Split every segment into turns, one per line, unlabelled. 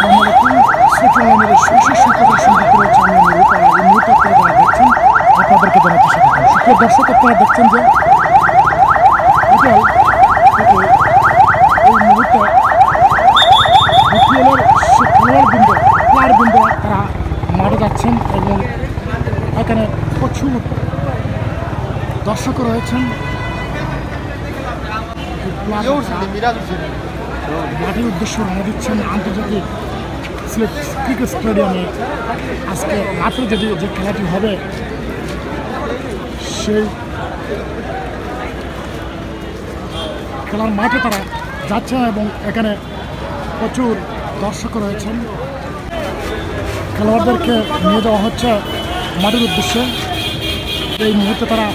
আসসালামু আলাইকুম সুপ্রিয় সুশীল প্রদর্শন দেখতে রয়েছে আমি অনুরূপ এই মুহূর্তে আপনারা দেখছেন আপনাদেরকে জানাতে স্বাগত। সুপ্রিয় দর্শক আপনারা দেখছেন যে বিকেল থেকে এই মুহূর্তে বিপিএলের প্লেয়ারবৃন্দ তারা মাঠে যাচ্ছেন এবং এখানে প্রচুর দর্শক রয়েছেন। মাঠের উদ্দেশ্যে রওনা দিচ্ছেন আন্তর্জাতিক সিলেট ক্রিকেট স্টেডিয়ামে। আজকে রাত্রে যে খেলাটি হবে সেই খেলার মাঠে তারা যাচ্ছেন এবং এখানে প্রচুর দর্শক রয়েছেন। খেলোয়াড়দেরকে নিয়ে যাওয়া হচ্ছে মাঠের উদ্দেশ্যে। এই মুহূর্তে তারা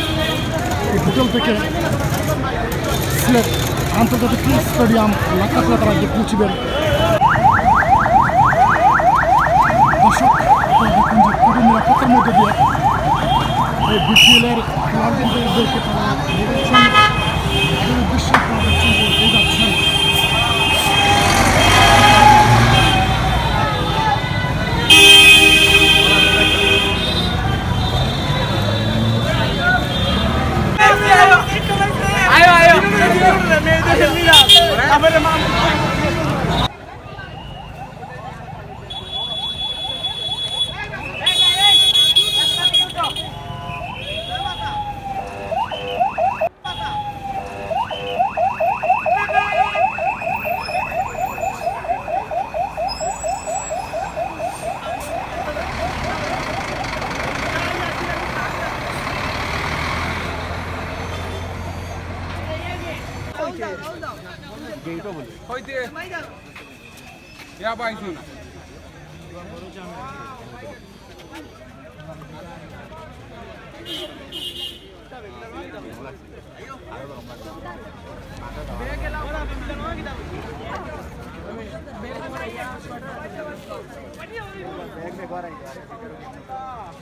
হোটেল থেকে সিলেট আন্তর্জাতিক ক্রিকেট স্টেডিয়াম লাক্ষাতলা তারা গিয়ে পৌঁছবেন। দর্শক দেখুন যে খুবই নিরাপত্তার মধ্যে দিয়ে এই বিপিএলের খেলোয়াড়দেরকে তারা নিয়ে যাচ্ছেন তাদের উদ্দেশ্যে তারা দেখছেন যে এগিয়ে যাচ্ছেন।
Ya baik tu.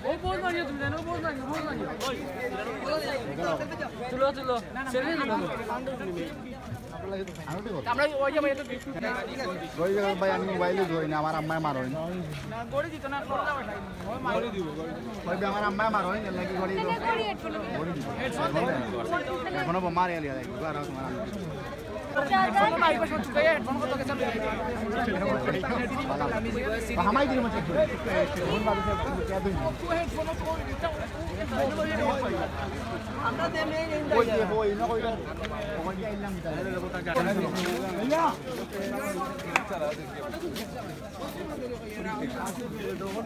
वो बहुत मारियो तुमने वो बहुत मारियो चलो चले আমরা ওই যে ওই যে ভাই আমি মোবাইলে ধরি না আমার আম্মায় মারোই না গড়ি দিত না করলা ভাই মারি দিব ওই আমার আম্মায় মারোই না লাগি গড়ি দিব গড়ি দিব এখনো মারি আলি লাগি আর তোমার হামাই দিন মত আমরা দেমে ওই যে হই না কই ওই যে আইলাম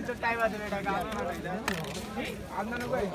তো টাইম আছে এটা গান আন্দানো কই